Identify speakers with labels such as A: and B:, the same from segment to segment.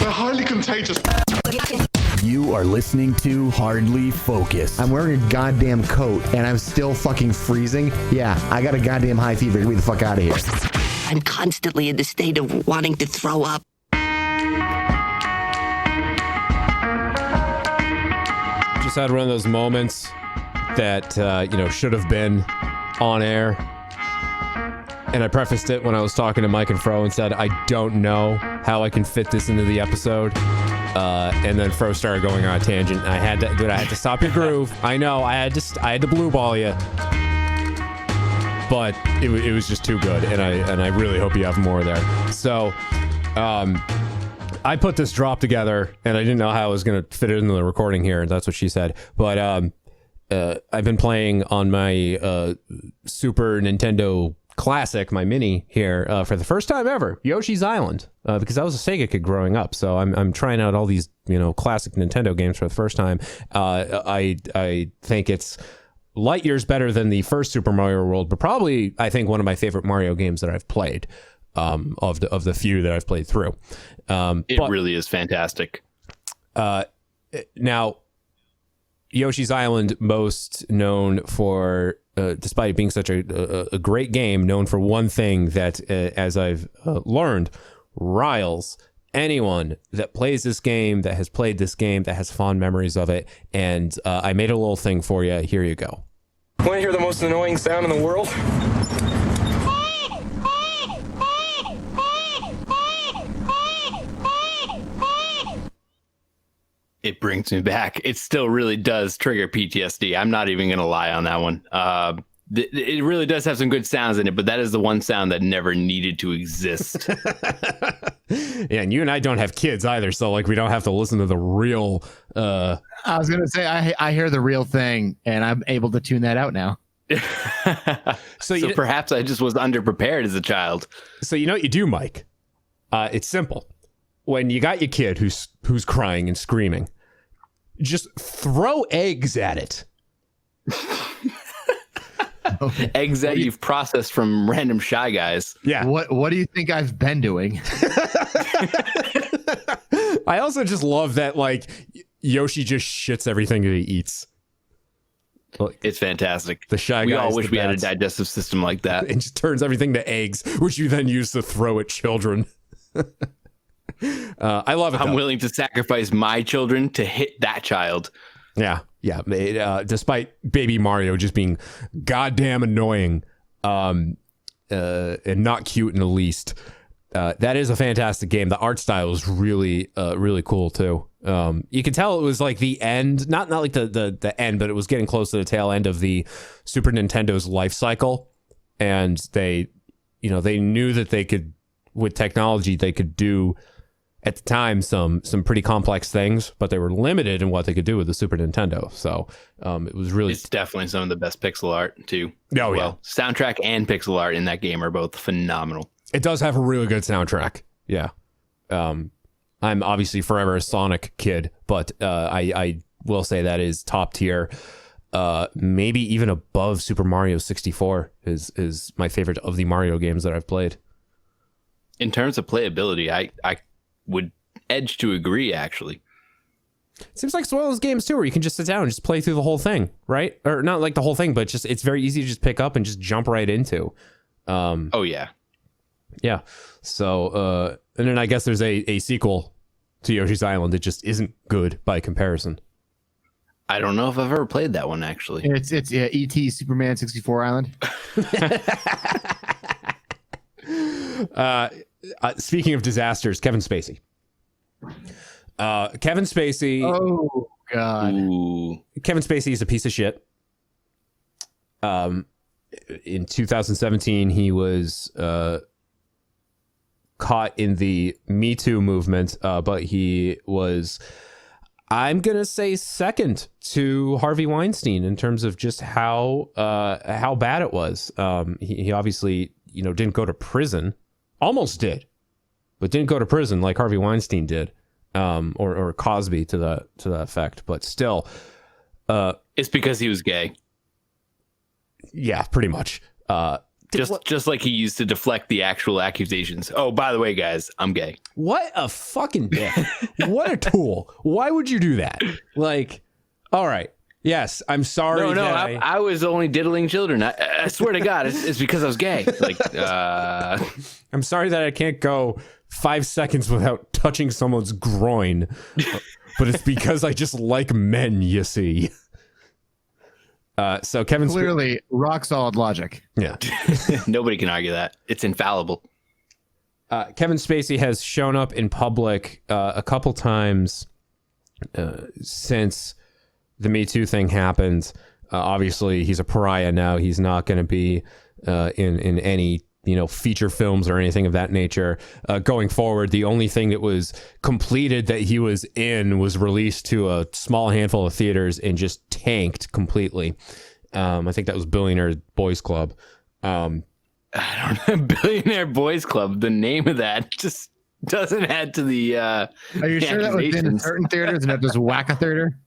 A: They're highly contagious.
B: You are listening to Hardly Focused.
C: I'm wearing a goddamn coat and I'm still fucking freezing. Yeah, I got a goddamn high fever. Get me the fuck out of here.
D: I'm constantly in the state of wanting to throw up.
E: Just had one of those moments that, should have been on air. And I prefaced it when I was talking to Mike and Fro and said, I don't know how I can fit this into the episode. And then Fro started going on a tangent. I had to stop your groove. I know, I had to blue ball you. But it was just too good, and I really hope you have more there. So, I put this drop together, and I didn't know how I was going to fit it into the recording here. That's what she said. But I've been playing on my Super Nintendo Classic, my mini here, for the first time ever, Yoshi's Island, because I was a Sega kid growing up. So I'm trying out all these classic Nintendo games for the first time. I think it's light years better than the first Super Mario World, but probably I think one of my favorite Mario games that I've played, of the few that I've played through. But
F: really is fantastic.
E: Now, Yoshi's Island, most known for, despite it being such a great game, known for one thing that, as I've learned, riles anyone that plays this game, that has played this game, that has fond memories of it. And I made a little thing for you. Here you go.
G: Want to hear the most annoying sound in the world?
F: It brings me back. It still really does trigger PTSD. I'm not even going to lie on that one. It really does have some good sounds in it, but that is the one sound that never needed to exist.
E: Yeah, and you and I don't have kids either, so we don't have to listen to the real.
C: I was gonna say I hear the real thing, and I'm able to tune that out now.
F: So perhaps I just was underprepared as a child.
E: So you know what you do, Mike? It's simple. When you got your kid who's crying and screaming, just throw eggs at it.
C: Okay.
F: Eggs that you've processed from random Shy Guys.
E: Yeah.
C: What do you think I've been doing?
E: I also just love that Yoshi just shits everything that he eats.
F: It's fantastic.
E: The Shy Guys.
F: We all wish we had a digestive system like that.
E: And just turns everything to eggs, which you then use to throw at children. I love it.
F: I'm willing to sacrifice my children to hit that child.
E: Yeah. Despite Baby Mario just being goddamn annoying, and not cute in the least, that is a fantastic game. The art style is really cool too. You can tell it was the end, not like the end, but it was getting close to the tail end of the Super Nintendo's life cycle, and they knew that they could, with technology, they could do at the time some pretty complex things, but they were limited in what they could do with the Super Nintendo. So it was really, it's
F: definitely some of the best pixel art too.
E: Oh, yeah.
F: Soundtrack and pixel art in that game are both phenomenal.
E: It does have a really good soundtrack. Yeah. I'm obviously forever a Sonic kid, but I will say that is top tier. Maybe even above Super Mario 64 is my favorite of the Mario games that I've played.
F: In terms of playability, I would edge to agree, actually.
E: It seems like it's one of those games too where you can just sit down and just play through the whole thing, right? Or not like the whole thing, but just it's very easy to just pick up and just jump right into.
F: Oh yeah.
E: So and then I guess there's a sequel to Yoshi's Island that just isn't good by comparison.
F: I don't know if I've ever played that one, actually.
C: It's E.T. Superman 64 Island.
E: Speaking of disasters, Kevin Spacey. Kevin Spacey.
C: Oh God.
F: Ooh.
E: Kevin Spacey is a piece of shit. In 2017, he was caught in the Me Too movement, but he was, I'm gonna say, second to Harvey Weinstein in terms of just how bad it was. He obviously didn't go to prison. Almost did, but didn't go to prison like Harvey Weinstein did, or Cosby to that effect. But still,
F: it's because he was gay.
E: Yeah, pretty much.
F: Just like he used to deflect the actual accusations. Oh, by the way, guys, I'm gay.
E: What a fucking dick. What a tool. Why would you do that? Like, all right. Yes, I'm sorry.
F: No, I was only diddling children. I swear to God, it's because I was gay. Like,
E: I'm sorry that I can't go 5 seconds without touching someone's groin, but it's because I just like men, you see. So Kevin
C: Clearly, rock solid logic.
E: Yeah.
F: Nobody can argue that. It's infallible.
E: Kevin Spacey has shown up in public a couple times since the Me Too thing happened. Obviously, he's a pariah now. He's not going to be in any feature films or anything of that nature going forward. The only thing that was completed that he was in was released to a small handful of theaters and just tanked completely. I think that was Billionaire Boys Club.
F: I don't know. Billionaire Boys Club. The name of that just doesn't add to the.
C: Are you sure that was in certain theaters and not just whack a theater?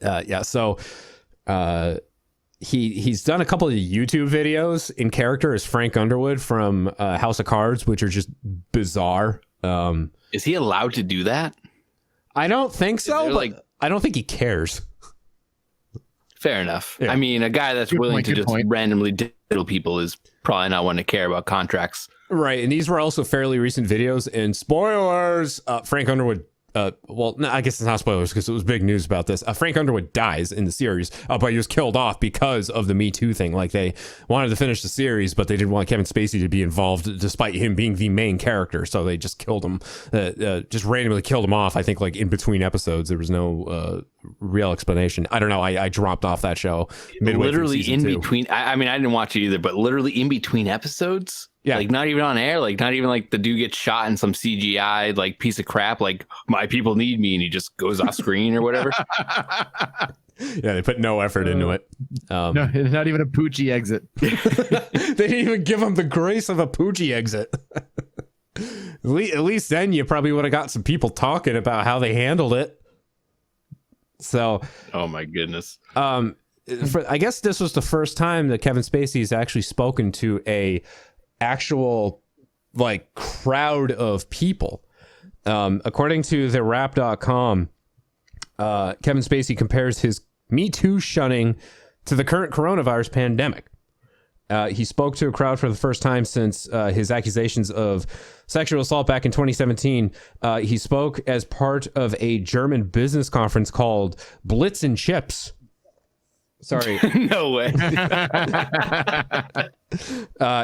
E: Yeah. So. He's done a couple of YouTube videos in character as Frank Underwood from House of Cards, which are just bizarre.
F: Is he allowed to do that?
E: I don't think so, but I don't think he cares.
F: Fair enough.
E: Yeah.
F: I mean, a guy that's willing to just randomly diddle people is probably not one to care about contracts.
E: Right, and these were also fairly recent videos, and spoilers, Frank Underwood well, no, I guess it's not spoilers because it was big news about this. Frank Underwood dies in the series, but he was killed off because of the Me Too thing. Like, they wanted to finish the series, but they didn't want Kevin Spacey to be involved despite him being the main character. So they just killed him, just randomly killed him off. I think like in between episodes, there was no real explanation. I don't know. I dropped off that show midway
F: literally
E: through
F: in
E: season 2.
F: between. I mean, I didn't watch it either, but literally in between episodes.
E: Yeah.
F: Like not even on air, like not even like the dude gets shot in some CGI like piece of crap, like my people need me, and he just goes off screen or whatever.
E: Yeah, they put no effort into it.
C: No, it's not even a Poochie exit.
E: They didn't even give him the grace of a Poochie exit. At least then you probably would have got some people talking about how they handled it. So,
F: oh my goodness.
E: I guess this was the first time that Kevin Spacey has actually spoken to a actual like crowd of people. According to the rap.com, Kevin Spacey compares his Me Too shunning to the current coronavirus pandemic. He spoke to a crowd for the first time since his accusations of sexual assault back in 2017. He spoke as part of a German business conference called Blitz and Chips. Sorry.
F: No way.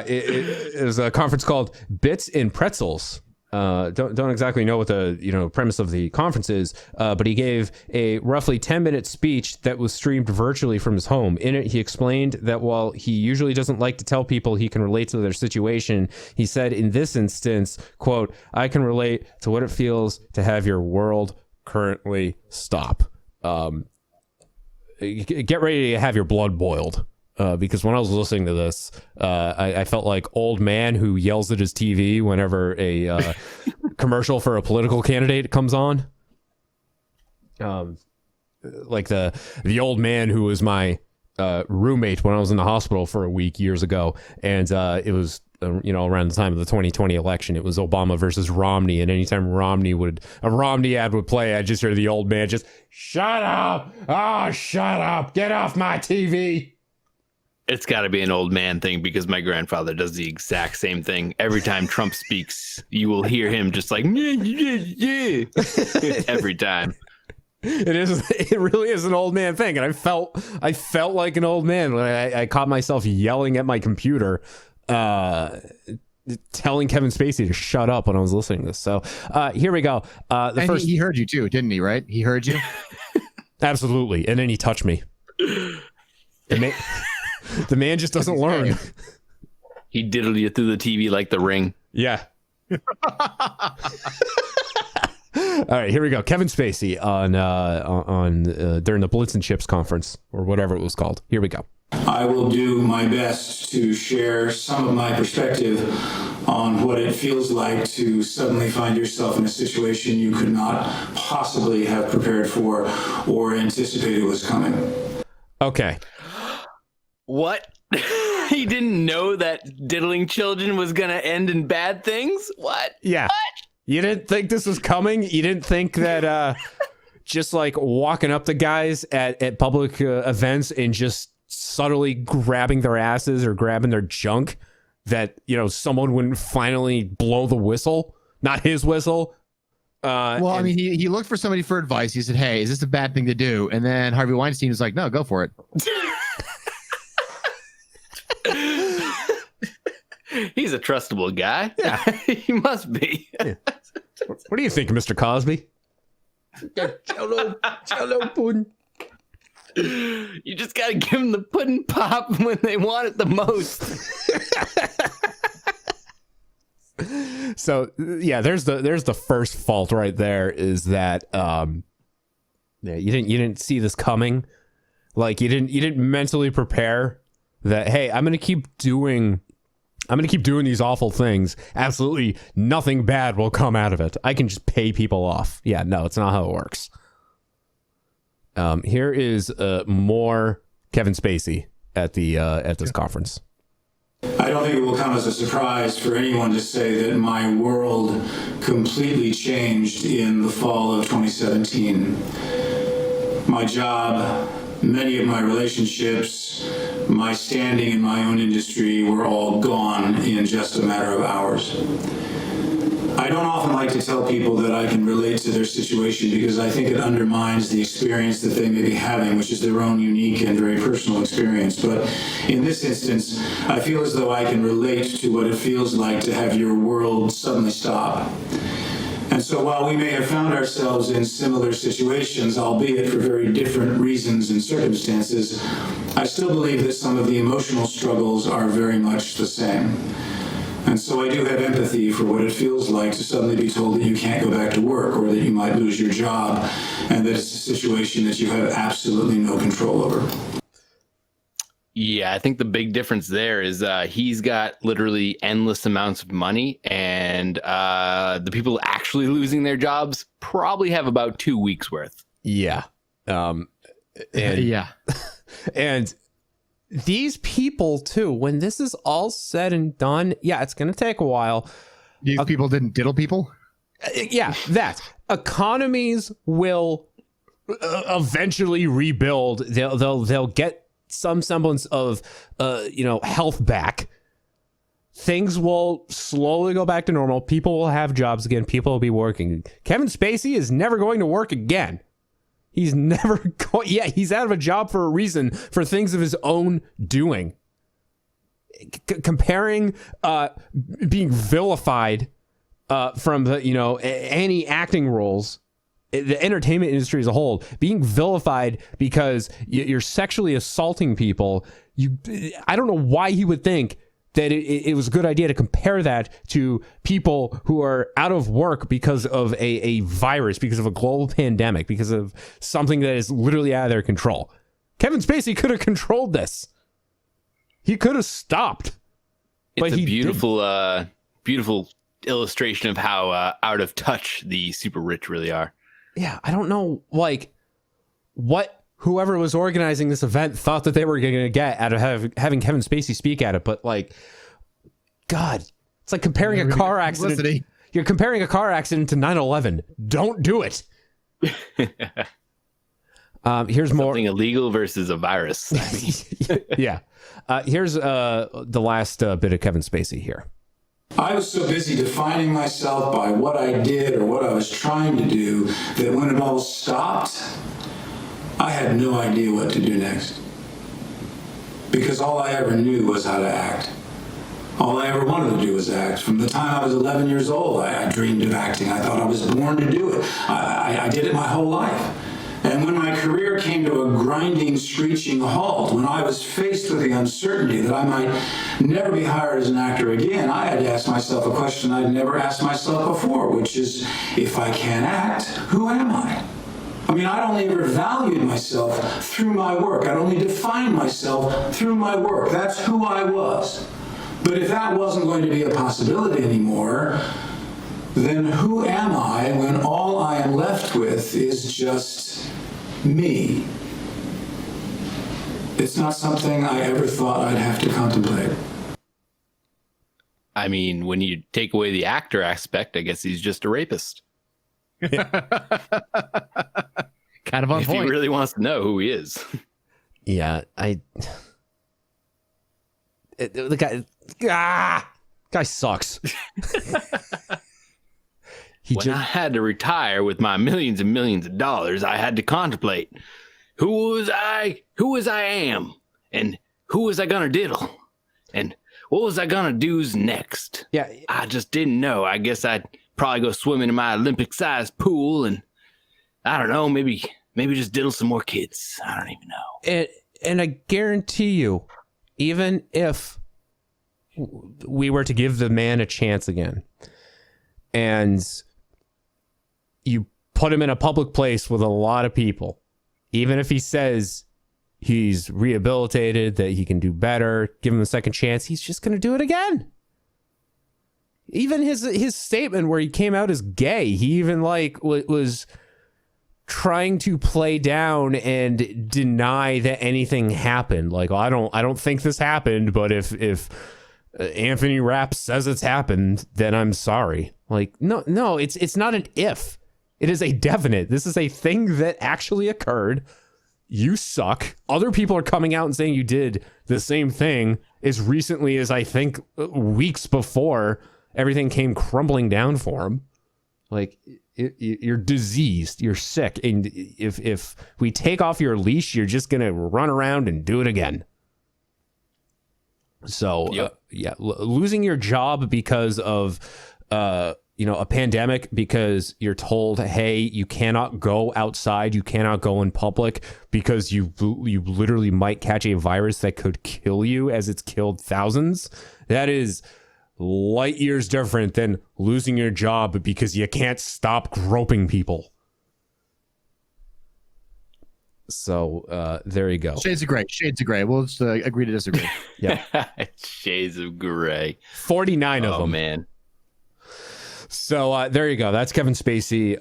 E: It was a conference called Bits and Pretzels. Don't exactly know what the premise of the conference is, but he gave a roughly 10-minute speech that was streamed virtually from his home. In it, he explained that while he usually doesn't like to tell people he can relate to their situation, he said in this instance, quote, "I can relate to what it feels to have your world currently stop." Get ready to have your blood boiled. Because when I was listening to this, I felt like old man who yells at his TV whenever a commercial for a political candidate comes on. Like the old man who was my roommate when I was in the hospital for a week years ago, and it was around the time of the 2020 election. It was Obama versus Romney, and anytime a Romney ad would play, I just hear the old man just, "Shut up! Oh, shut up! Get off my TV!"
F: It's got to be an old man thing because my grandfather does the exact same thing. Every time Trump speaks, you will hear him just like, yeah. Every time.
E: It really is an old man thing. And I felt like an old man when I caught myself yelling at my computer, telling Kevin Spacey to shut up when I was listening to this. So here we go.
C: He heard you too, didn't he? Right? He heard you.
E: Absolutely. And then he touched me. The man just doesn't learn.
F: He diddled you through the TV like The Ring.
E: Yeah. All right, here we go. Kevin Spacey on during the Blitz and Chips conference or whatever it was called. Here we go.
A: I will do my best to share some of my perspective on what it feels like to suddenly find yourself in a situation you could not possibly have prepared for or anticipated was coming.
E: Okay.
F: What? He didn't know that diddling children was going to end in bad things? What?
E: Yeah.
F: What?
E: You didn't think this was coming? You didn't think that just like walking up to guys at public events and just subtly grabbing their asses or grabbing their junk, that, you know, someone wouldn't finally blow the whistle? Not his whistle.
C: I mean, he looked for somebody for advice. He said, "Hey, is this a bad thing to do?" And then Harvey Weinstein was like, "No, go for it."
F: He's a trustable guy.
E: Yeah.
F: He must be.
E: Yeah. What do you think, Mr. Cosby? Jello pudding.
F: You just got to give them the pudding pop when they want it the most.
E: So yeah, there's the first fault right there, is that yeah, you didn't see this coming. Like you didn't mentally prepare that, hey, I'm gonna keep doing these awful things. Absolutely nothing bad will come out of it. I can just pay people off. Yeah, no, it's not how it works. Here is more Kevin Spacey at this conference.
A: I don't think it will come as a surprise for anyone to say that my world completely changed in the fall of 2017. My job, many of my relationships, my standing in my own industry were all gone in just a matter of hours. I don't often like to tell people that I can relate to their situation because I think it undermines the experience that they may be having, which is their own unique and very personal experience. But in this instance, I feel as though I can relate to what it feels like to have your world suddenly stop. And so while we may have found ourselves in similar situations, albeit for very different reasons and circumstances, I still believe that some of the emotional struggles are very much the same. And so I do have empathy for what it feels like to suddenly be told that you can't go back to work, or that you might lose your job, and that it's a situation that you have absolutely no control over.
F: Yeah, I think the big difference there is he's got literally endless amounts of money, and the people actually losing their jobs probably have about 2 weeks worth.
E: Yeah.
C: Yeah.
E: And these people too, when this is all said and done, yeah, it's going to take a while.
C: These people didn't diddle people?
E: Yeah, that. Economies will eventually rebuild. They'll get some semblance of health back. Things will slowly go back to normal. People will have jobs again. People will be working. Kevin Spacey is never going to work again. He's never going. Yeah, he's out of a job for a reason, for things of his own doing. Comparing being vilified from the any acting roles, the entertainment industry as a whole, being vilified because you're sexually assaulting people. I don't know why he would think that it was a good idea to compare that to people who are out of work because of a virus, because of a global pandemic, because of something that is literally out of their control. Kevin Spacey could have controlled this. He could have stopped.
F: It's a beautiful, beautiful illustration of how out of touch the super rich really are.
E: Yeah, I don't know, what whoever was organizing this event thought that they were going to get out of having Kevin Spacey speak at it. But God, it's like comparing a car accident.
C: Publicity.
E: You're comparing a car accident to 9/11. Don't do it. Here's more.
F: Something illegal versus a virus.
E: Yeah. Here's the last bit of Kevin Spacey here.
A: I was so busy defining myself by what I did or what I was trying to do that when it all stopped, I had no idea what to do next. Because all I ever knew was how to act. All I ever wanted to do was act. From the time I was 11 years old, I dreamed of acting. I thought I was born to do it. I did it my whole life. And when my career came to a grinding, screeching halt, when I was faced with the uncertainty that I might never be hired as an actor again, I had to ask myself a question I'd never asked myself before, which is, if I can't act, who am I? I mean, I'd only ever valued myself through my work. I'd only defined myself through my work. That's who I was. But if that wasn't going to be a possibility anymore, then who am I when all I am left with is just me? it's not something I ever thought I'd have to contemplate.
F: I mean, when you take away the actor aspect, I guess he's just a rapist.
C: Kind of on
F: If
C: point.
F: he really wants to know who he is.
E: Yeah, the guy sucks.
F: When I had to retire with my millions and millions of dollars, I had to contemplate who was I am, and who was I gonna diddle, and what was I gonna do's next.
E: Yeah,
F: I just didn't know. I guess I'd probably go swimming in my Olympic-sized pool, and I don't know, maybe just diddle some more kids. I don't even know.
E: and I guarantee you, even if we were to give the man a chance again, and you put him in a public place with a lot of people, even if he says he's rehabilitated, that he can do better, give him a second chance, he's just going to do it again. Even his statement where he came out as gay, he even was trying to play down and deny that anything happened. Like, I don't think this happened, but if Anthony Rapp says it's happened, then I'm sorry. Like, no, it's not an if. It is a definite. This is a thing that actually occurred. You suck. Other people are coming out and saying you did the same thing as recently as, I think, weeks before everything came crumbling down for him. Like, you're diseased. You're sick. And if we take off your leash, you're just going to run around and do it again. So, losing your job because of a pandemic, because you're told, hey, you cannot go outside, you cannot go in public because you literally might catch a virus that could kill you, as it's killed thousands. That is light years different than losing your job because you can't stop groping people. So there you go.
C: Shades of gray. We'll just agree to disagree.
E: Yeah.
F: Shades of gray.
E: 49 of them.
F: Oh, man.
E: So there you go. That's Kevin Spacey,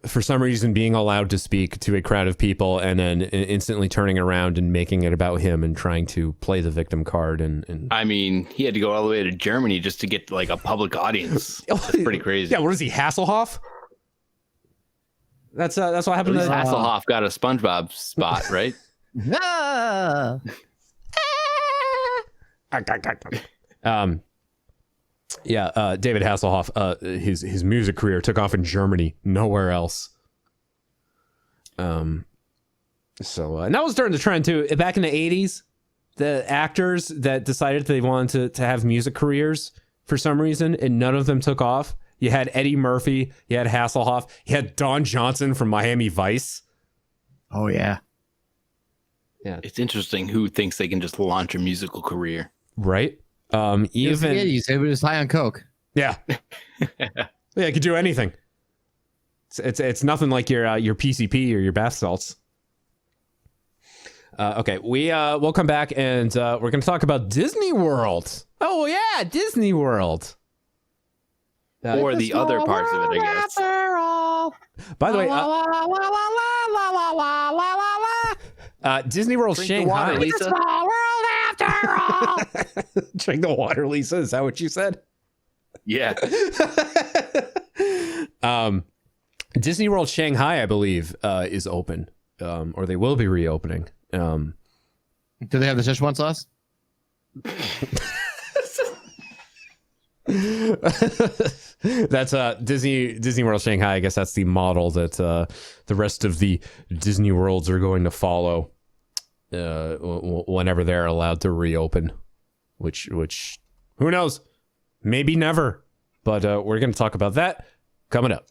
E: for some reason being allowed to speak to a crowd of people and then instantly turning around and making it about him and trying to play the victim card. And
F: I mean, he had to go all the way to Germany just to get like a public audience. That's pretty crazy.
E: Yeah, what is he, Hasselhoff? That's what happened
F: At
E: to
F: least Hasselhoff got a SpongeBob spot, right?
E: David Hasselhoff, his music career took off in Germany, nowhere else. And that was during the trend too. Back in the 80s, the actors that decided they wanted to have music careers for some reason, and none of them took off. You had Eddie Murphy, you had Hasselhoff, you had Don Johnson from Miami Vice.
C: Oh yeah.
E: Yeah.
F: It's interesting who thinks they can just launch a musical career.
E: Right? Even
C: you said we was high on coke.
E: Yeah. Yeah, you could do anything. It's nothing like your PCP or your bath salts. Okay, we'll come back and we're going to talk about Disney World. Oh yeah, Disney World.
F: Or the other parts of it, I guess.
E: By the way, Disney World Shanghai.
F: Water, Lisa.
E: Drink the water, Lisa. Is that what you said?
F: Yeah.
E: Disney World Shanghai, I believe, is open, or they will be reopening.
C: Do they have the Szechuan sauce?
E: That's Disney World Shanghai. I guess that's the model that the rest of the Disney Worlds are going to follow whenever they're allowed to reopen. Which who knows? Maybe never. But we're going to talk about that coming up.